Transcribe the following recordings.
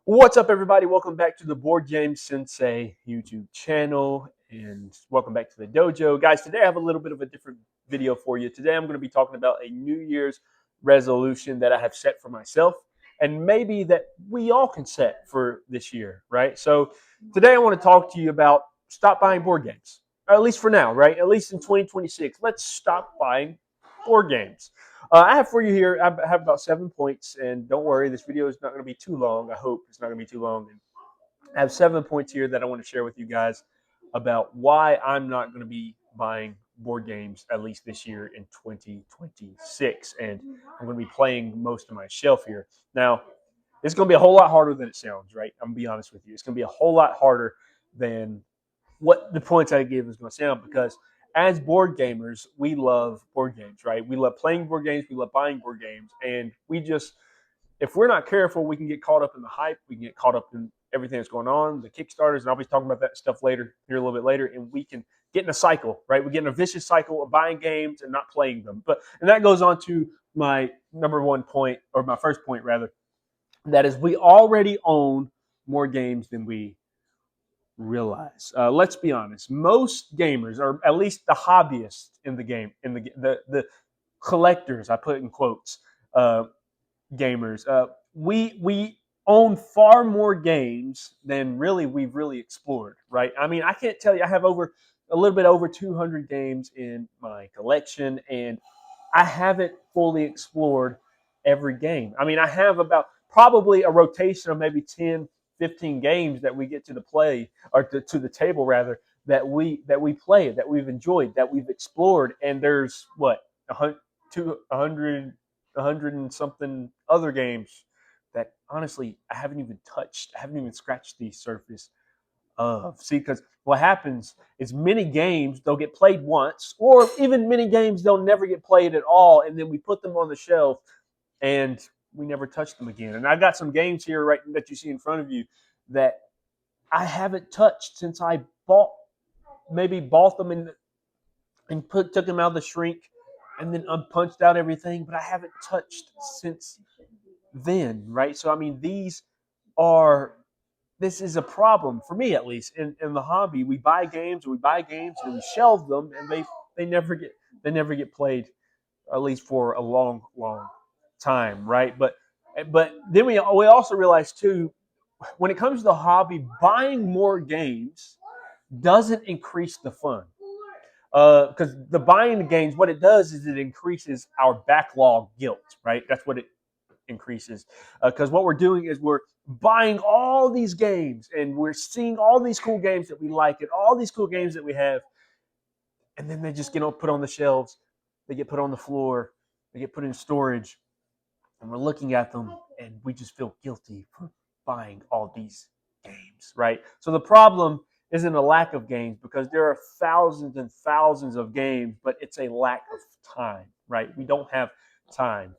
What's up, everybody? Welcome back to the Board Game Sensei YouTube channel, and welcome back to the dojo. Guys, today I have a little bit of a different video for you. Today I'm going to be talking about a New Year's resolution that I have set for myself, and maybe that we all can set for this year, right? So today I want to talk to you about stop buying board games, or at least for now, right? At least in 2026, let's stop buying board games. I have for you here, I have about 7 points, and don't worry, this video is not going to be too long. I hope it's not going to be too long. And I have 7 points here that I want to share with you guys about why I'm not going to be buying board games, at least this year in 2026. And I'm going to be playing most of my shelf here. Now, it's going to be a whole lot harder than it sounds, right? I'm going to be honest with you. It's going to be a whole lot harder than what the points I give is going to sound, because as board gamers, we love board games, right? We love playing board games, we love buying board games, and we just, if we're not careful, we can get caught up in the hype, we can get caught up in everything that's going on, the Kickstarters, and I'll be talking about that stuff later, here a little bit later, and we can get in a cycle, right? We get in a vicious cycle of buying games and not playing them. And that goes on to my number one point, or my first point rather, that is we already own more games than we realize. Let's be honest. Most gamers, or at least the hobbyists in the game, the collectors, I put in quotes, gamers, we own far more games than really we've really explored. Right? I mean, I can't tell you. I have over a little bit over 200 games in my collection, and I haven't fully explored every game. I mean, I have about probably a rotation of maybe 10, 15 games that we get to the play, or to the table rather, that we play, that we've enjoyed, that we've explored. And there's what, 100 and something other games that honestly I haven't even touched. I haven't even scratched the surface of. See, because what happens is many games, they'll get played once, or even many games, they'll never get played at all. And then we put them on the shelf and we never touch them again. And I got some games here right that you see in front of you that I haven't touched since I bought them and took them out of the shrink and then unpunched out everything, but I haven't touched since then, right? So I mean, are this is a problem for me, at least in the hobby. We buy games and we shelve them, and they never get they never get played, at least for a long time, right? But then we also realize too, when it comes to the hobby, buying more games doesn't increase the fun. Because the buying the games, what it does is it increases our backlog guilt, right? That's what it increases. Because what we're doing is we're buying all these games and we're seeing all these cool games that we like and all these cool games that we have, and then they just get put on the shelves, they get put on the floor, they get put in storage, and we're looking at them and we just feel guilty for buying all these games, right? So the problem isn't a lack of games, because there are thousands and thousands of games, but it's a lack of time, right? We don't have time,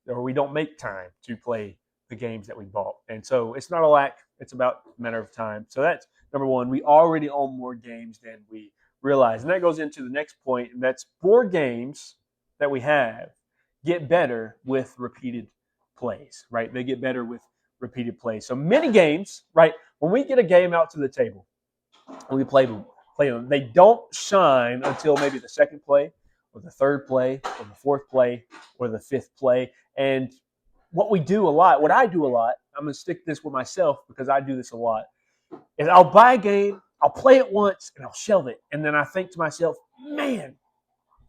or we don't make time to play the games that we bought. And so it's not a lack, it's about a matter of time. So that's number one. We already own more games than we realize. And that goes into the next point, and that's board games that we have get better with repeated plays, right? They get better with repeated plays. So many games, right? When we get a game out to the table and we play them, they don't shine until maybe the second play, or the third play, or the fourth play, or the fifth play. And what I do a lot, I'm going to stick this with myself because I do this a lot, is I'll buy a game, I'll play it once, and I'll shelve it. And then I think to myself, man,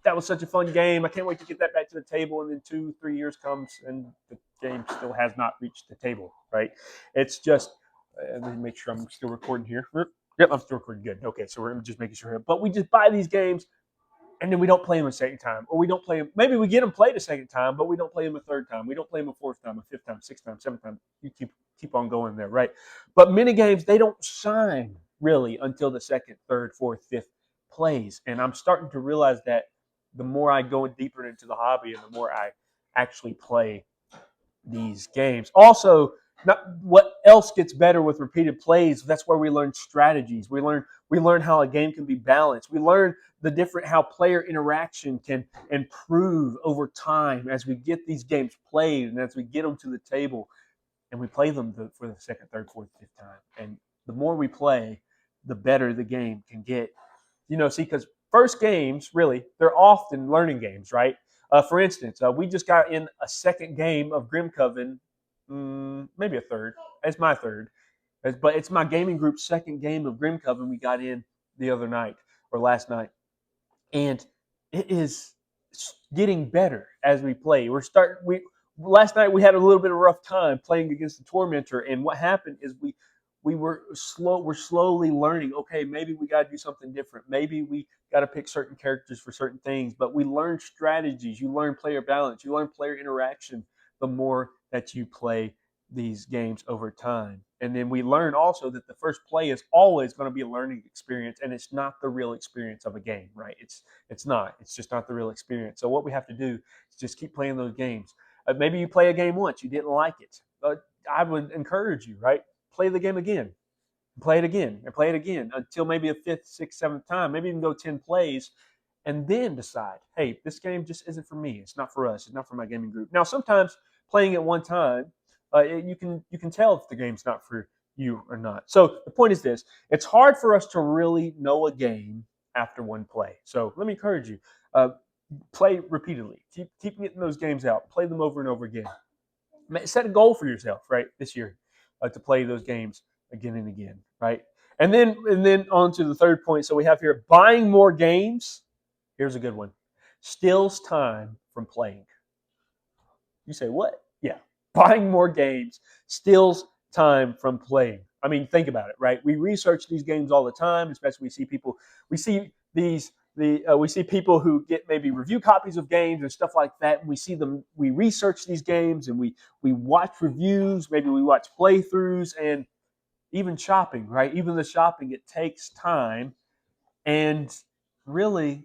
that was such a fun game. I can't wait to get that back to the table. And then 2, 3 years comes and the game still has not reached the table, right? It's just, let me make sure I'm still recording here. Yep, I'm still recording. Good. Okay, so we're just making sure. But we just buy these games and then we don't play them a second time, or we don't play them. Maybe we get them played a second time, but we don't play them a third time. We don't play them a fourth time, a fifth time, sixth time, seventh time. You keep on going there, right? But many games, they don't shine really until the second, third, fourth, fifth plays. And I'm starting to realize that the more I go deeper into the hobby and the more I actually play these games. Also, what else gets better with repeated plays? That's where we learn strategies. We learn how a game can be balanced. We learn how player interaction can improve over time as we get these games played and as we get them to the table. and we play them for the second, third, fourth, fifth time. And the more we play, the better the game can get. See, because first games, really, they're often learning games, right? For instance, we just got in a second game of Grim Coven, maybe a third. It's my third. But it's my gaming group's second game of Grim Coven we got in the other night or last night. And it is getting better as we play. We last night we had a little bit of a rough time playing against the Tormentor, and what happened is we're slowly learning, okay, maybe we got to do something different. Maybe we got to pick certain characters for certain things, but we learn strategies, you learn player balance, you learn player interaction the more that you play these games over time. And then we learn also that the first play is always going to be a learning experience, and it's not the real experience of a game, right? It's not. It's just not the real experience. So what we have to do is just keep playing those games. Maybe you play a game once, you didn't like it. I would encourage you, right? Play the game again. Play it again and play it again until maybe a fifth, sixth, seventh time. Maybe even go 10 plays and then decide, hey, this game just isn't for me. It's not for us. It's not for my gaming group. Now, sometimes playing it one time, you can tell if the game's not for you or not. So the point is this: it's hard for us to really know a game after one play. So let me encourage you: play repeatedly. Keep getting those games out. Play them over and over again. Set a goal for yourself, right, this year, to play those games again and again, right? And then on to the third point. So we have here buying more games. Here's a good one: steals time from playing. You say, what? Yeah. Buying more games steals time from playing. I mean, think about it, right? We research these games all the time, especially we see we see people who get maybe review copies of games and stuff like that. And we research these games and we watch reviews, maybe we watch playthroughs, and even shopping, right? Even the shopping, it takes time. And really,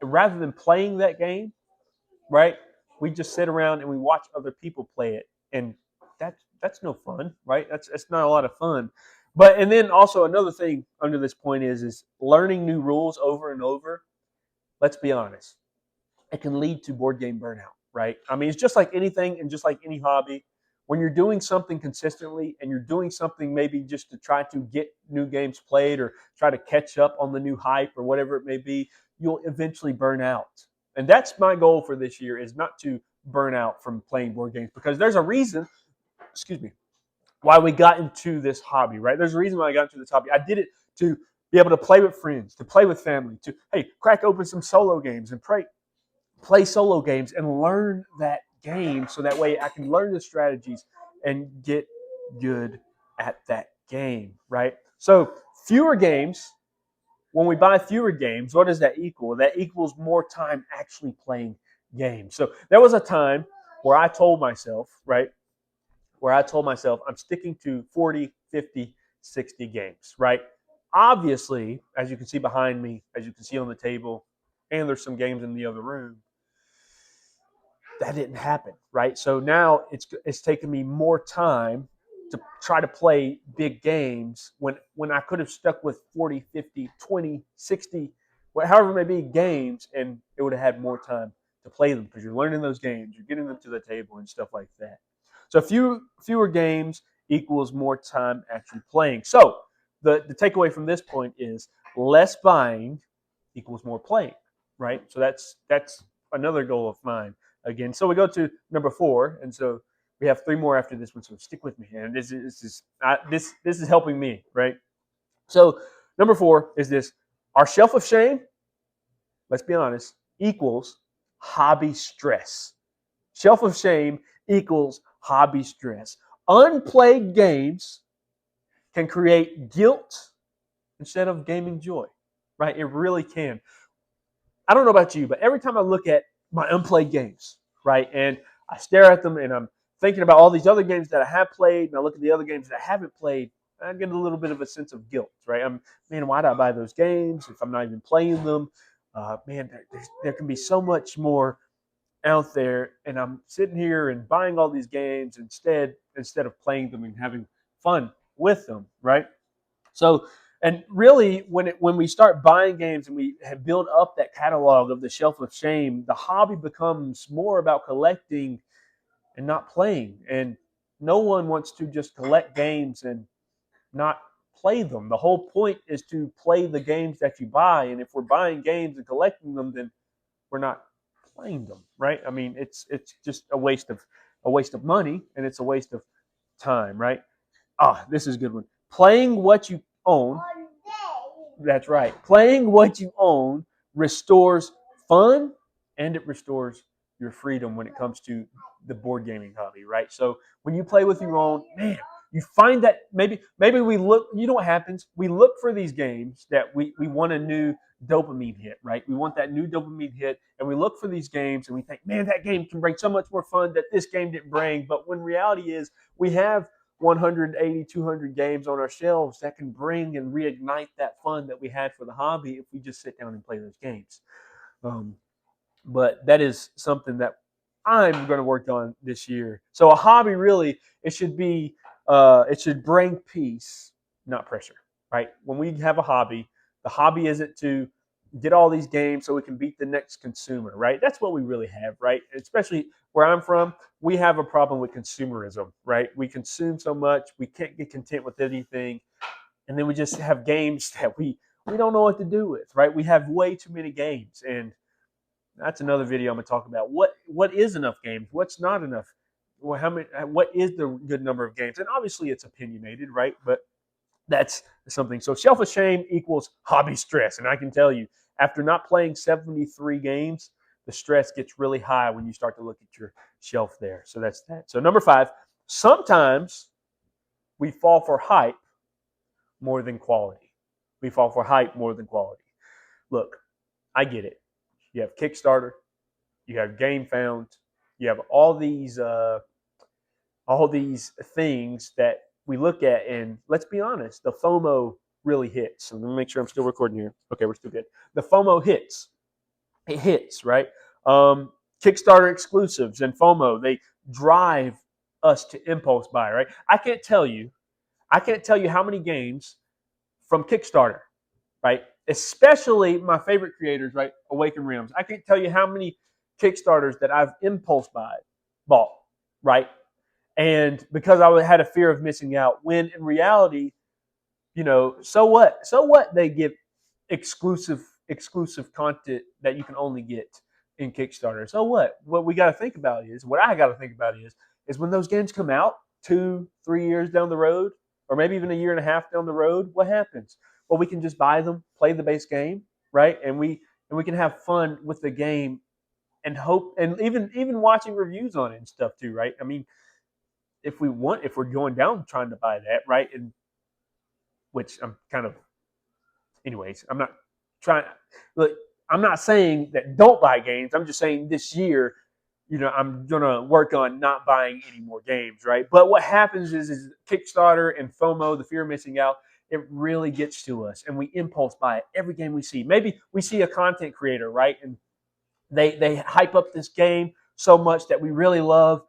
rather than playing that game, right? We just sit around and we watch other people play it, and that's no fun, right? That's not a lot of fun. But and then also another thing under this point is learning new rules over and over. Let's be honest, it can lead to board game burnout, right? I mean, it's just like anything and just like any hobby. When you're doing something consistently and you're doing something maybe just to try to get new games played or try to catch up on the new hype or whatever it may be, you'll eventually burn out. And that's my goal for this year, is not to burn out from playing board games, because there's a reason, excuse me, why we got into this hobby, right? There's a reason why I got into this hobby. I did it to be able to play with friends, to play with family, to, hey, crack open some solo games and play solo games and learn that game, so that way I can learn the strategies and get good at that game, right? So fewer games, when we buy fewer games, what does that equal? That equals more time actually playing games. So there was a time where I told myself, right, I'm sticking to 40, 50, 60 games, right? Obviously, as you can see behind me, as you can see on the table, and there's some games in the other room, that didn't happen, right? So now it's taken me more time to try to play big games when I could have stuck with 40, 50, 20, 60, however it may be, games, and it would have had more time to play them, because you're learning those games, you're getting them to the table and stuff like that. So fewer games equals more time actually playing. So the takeaway from this point is less buying equals more playing, right? So that's another goal of mine again. So we go to number 4, and so we have 3 more after this one. So stick with me, and this is helping me, right? So number 4 is this: our shelf of shame, let's be honest, equals hobby stress. Shelf of shame equals hobby stress. Unplayed games can create guilt instead of gaming joy, right? It really can. I don't know about you, but every time I look at my unplayed games, right, and I stare at them and I'm thinking about all these other games that I have played, and I look at the other games that I haven't played, I get a little bit of a sense of guilt, right? Man, why did I buy those games if I'm not even playing them? Man, there can be so much more out there, and I'm sitting here and buying all these games instead of playing them and having fun with them, right? So, and really, when we start buying games and we have built up that catalog of the shelf of shame, the hobby becomes more about collecting and not playing. And No one wants to just collect games and not play them. The whole point is to play the games that you buy. And if we're buying games and collecting them, then we're not playing them, right? I mean, it's just a waste of money, and it's a waste of time, right? This is a good one. Playing what you own. That's right. Playing what you own restores fun, and it restores your freedom when it comes to the board gaming hobby, right? So when you play with your own, man, you find that maybe we look, you know what happens? We look for these games that we want a new dopamine hit, right? We want that new dopamine hit, and we look for these games and we think, man, that game can bring so much more fun that this game didn't bring. But when reality is we have 180, 200 games on our shelves that can bring and reignite that fun that we had for the hobby if we just sit down and play those games. Um, but that is something that I'm going to work on this year. So a hobby really, it should bring peace, not pressure, right? When we have a hobby, the hobby isn't to get all these games so we can beat the next consumer, right? That's what we really have, right? Especially where I'm from, we have a problem with consumerism, right? We consume so much, we can't get content with anything, and then we just have games that we don't know what to do with, right? We have way too many games, and that's another video I'm going to talk about. What is enough games? What's not enough? Well, how many? What is the good number of games? And obviously, it's opinionated, right? But that's something. So selfish shame equals hobby stress, and I can tell you, after not playing 73 games, the stress gets really high when you start to look at your shelf there. So that's that. So number 5, sometimes we fall for hype more than quality. We fall for hype more than quality. Look, I get it. You have Kickstarter, you have GameFound, you have all these things that we look at, and let's be honest, the FOMO really hits. So let me make sure I'm still recording here. Okay, we're still good. The FOMO hits. It hits, right? Kickstarter exclusives and FOMO, they drive us to impulse buy, right? I can't tell you how many games from Kickstarter, right? Especially my favorite creators, right? Awaken Realms. I can't tell you how many Kickstarters that I've impulse bought, right? And because I had a fear of missing out, when in reality, so what? So what? They give exclusive content that you can only get in Kickstarter. So what? What we got to think about what I got to think about is when those games come out 2-3 years down the road, or maybe even a year and a half down the road, what happens? Well, we can just buy them, play the base game, right? And we can have fun with the game and hope, and even watching reviews on it and stuff too, right? I mean, if we're going down trying to buy that, right? And which I'm kind of, anyways, I'm not trying. Look, I'm not saying that don't buy games. I'm just saying this year, I'm gonna work on not buying any more games, right? But what happens is Kickstarter and FOMO, the fear of missing out, it really gets to us, and we impulse buy every game we see. Maybe we see a content creator, right, and they hype up this game so much that we really love,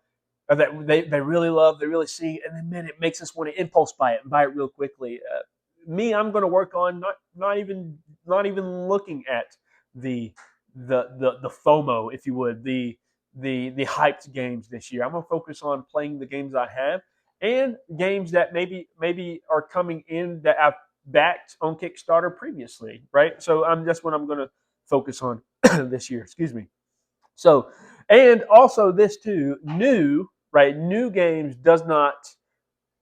or that they really love, they really see, and then man, it makes us want to impulse buy it and buy it real quickly. I'm going to work on not even looking at the FOMO, if you would, the hyped games this year. I'm going to focus on playing the games I have and games that maybe are coming in that I've backed on Kickstarter previously, right? So that's what I'm going to focus on this year. Excuse me. So, and also this too, new games does not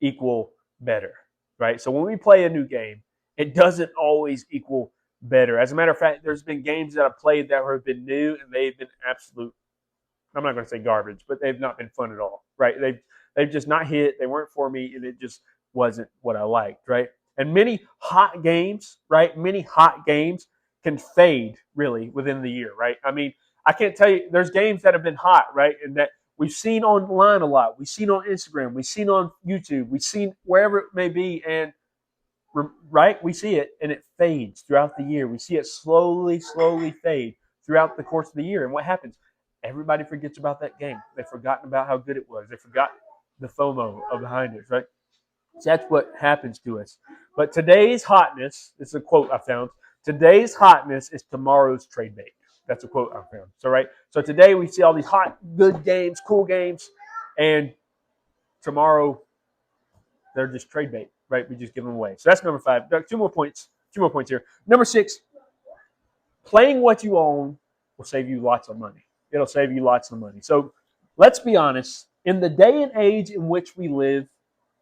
equal better, right? So when we play a new game, it doesn't always equal better. As a matter of fact, there's been games that I've played that have been new and they've been absolute, I'm not going to say garbage, but they've not been fun at all, right? They've just not hit. They weren't for me, and it just wasn't what I liked, right? And many hot games, right? Many hot games can fade really within the year, right? I mean, I can't tell you. There's games that have been hot, right, and that we've seen online a lot. We've seen on Instagram. We've seen on YouTube. We've seen wherever it may be, and right, we see it, and it fades throughout the year. We see it slowly fade throughout the course of the year. And what happens? Everybody forgets about that game. They've forgotten about how good it was. They forgot the FOMO behind it, right? So that's what happens to us. But today's hotness, this is a quote I found. Today's hotness is tomorrow's trade bait. That's a quote I found. So, right. So today we see all these hot, good games, cool games, and tomorrow they're just trade bait, right? We just give them away. So that's number 5. Two more points. 2 more points here. Number 6, playing what you own will save you lots of money. It'll save you lots of money. So let's be honest. In the day and age in which we live,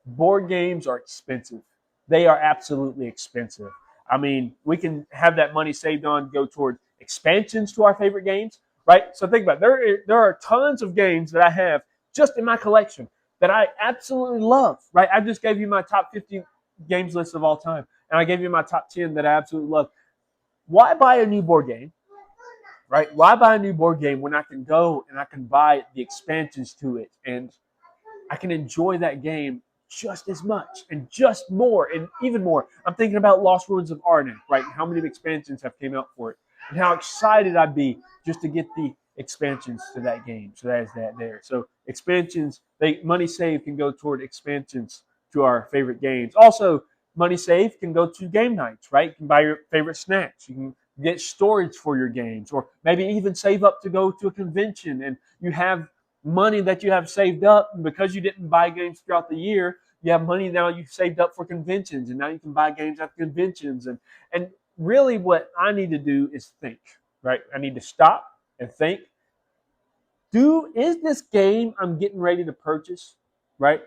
board games are expensive. They are absolutely expensive. I mean, we can have that money saved on go toward expansions to our favorite games, right? So think about it. There are tons of games that I have just in my collection that I absolutely love, right? I just gave you my top 50 games list of all time, and I gave you my top 10 that I absolutely love. Why buy a new board game, right? Why buy a new board game when I can go and I can buy the expansions to it and I can enjoy that game just as much and just more and even more. I'm thinking about Lost Ruins of Arnak, right? And how many expansions have came out for it and how excited I'd be just to get the expansions to that game. So that is that there. So expansions, money saved can go toward expansions to our favorite games. Also, money saved can go to game nights, right? You can buy your favorite snacks. You can get storage for your games, or maybe even save up to go to a convention and you have money that you have saved up, and because you didn't buy games throughout the year, you have money now you've saved up for conventions, and now you can buy games at conventions. And really what I need to do is think, right? I need to stop and think, is this game I'm getting ready to purchase, right?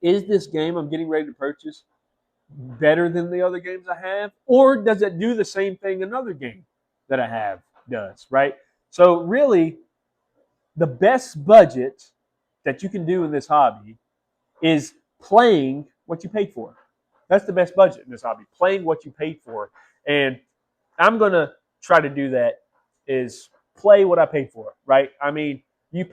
Is this game I'm getting ready to purchase better than the other games I have? Or does it do the same thing another game that I have does, right? So really, the best budget that you can do in this hobby is playing what you paid for. That's the best budget in this hobby, playing what you paid for. And I'm going to try to do that is play what I paid for, right? I mean, we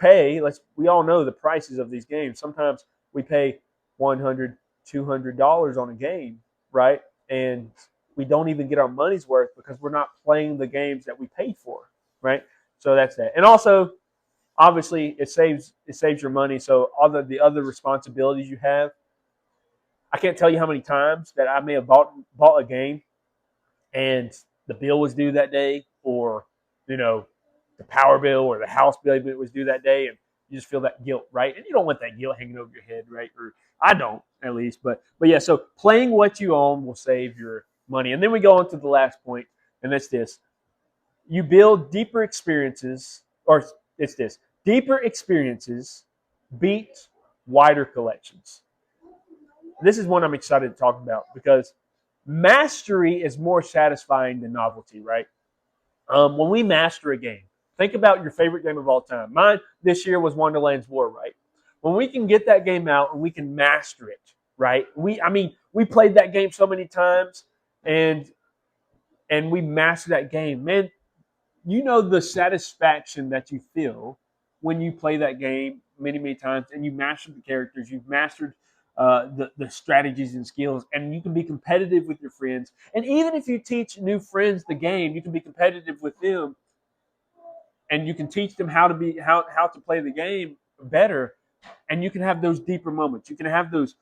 all know the prices of these games. Sometimes we pay $100, $200 on a game, right? And we don't even get our money's worth because we're not playing the games that we paid for, right? So that's that. And also, obviously, it saves your money. So all the other responsibilities you have, I can't tell you how many times that I may have bought a game and the bill was due that day, or the power bill or the house bill was due that day, and you just feel that guilt, right? And you don't want that guilt hanging over your head, right? Or I don't, at least. But yeah, so playing what you own will save your money. And then we go on to the last point, and that's this: you build deeper experiences, or it's this: deeper experiences beat wider collections. This is one I'm excited to talk about because mastery is more satisfying than novelty, right? When we master a game, think about your favorite game of all time. Mine this year was Wonderland's War, right? When we can get that game out and we can master it, right? We played that game so many times and we mastered that game. Man, you know the satisfaction that you feel when you play that game many, many times and you mastered the characters, you've mastered the strategies and skills, and you can be competitive with your friends. And even if you teach new friends the game, you can be competitive with them, and you can teach them how to play the game better. And you can have those deeper moments. You can have those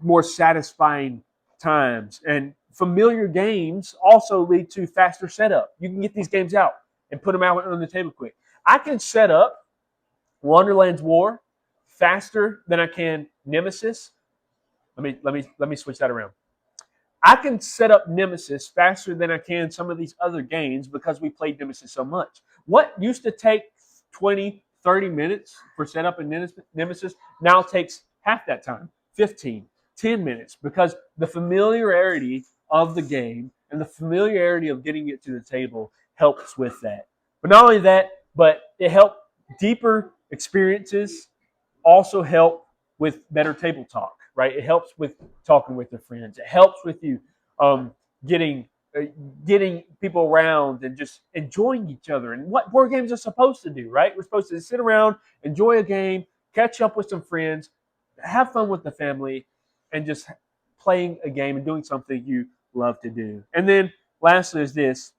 more satisfying times. And familiar games also lead to faster setup. You can get these games out and put them out on the table quick. I can set up Wonderland's War faster than I can Nemesis. Let me switch that around. I can set up Nemesis faster than I can some of these other games because we played Nemesis so much. What used to take 20, 30 minutes for setup in Nemesis now takes half that time, 15, 10 minutes, because the familiarity of the game and the familiarity of getting it to the table helps with that. But not only that, but it helps deeper experiences also help with better table talk, right? It helps with talking with your friends. It helps with you getting people around and just enjoying each other. And what board games are supposed to do, right? We're supposed to sit around, enjoy a game, catch up with some friends, have fun with the family, and just playing a game and doing something you love to do. And then lastly is this: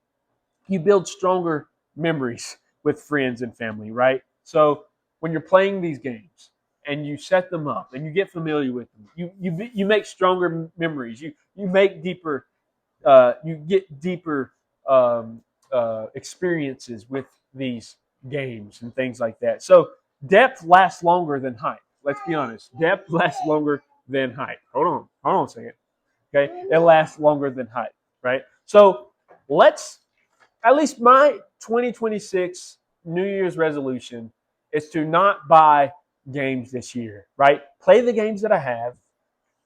you build stronger memories with friends and family, right? So when you're playing these games and you set them up and you get familiar with them, you make stronger memories. You make deeper you get deeper experiences with these games and things like that. So depth lasts longer than height. Let's be honest. Depth lasts longer than height. Hold on a second. Okay, it lasts longer than height, right? So let's, at least my 2026 New Year's resolution is to not buy games this year, right? Play the games that I have,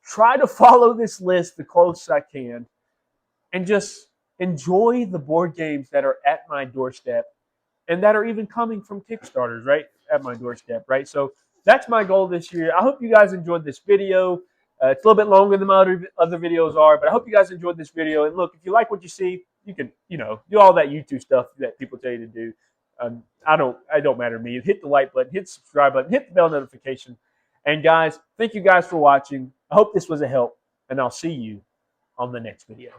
try to follow this list the closest I can, and just enjoy the board games that are at my doorstep and that are even coming from Kickstarters, right, at my doorstep, right? So that's my goal this year. I hope you guys enjoyed this video. It's a little bit longer than my other videos are, but I hope you guys enjoyed this video. And look, if you like what you see, you can, do all that YouTube stuff that people tell you to do. It don't matter to me. Hit the like button, hit the subscribe button, hit the bell notification. And guys, thank you guys for watching. I hope this was a help, and I'll see you on the next video.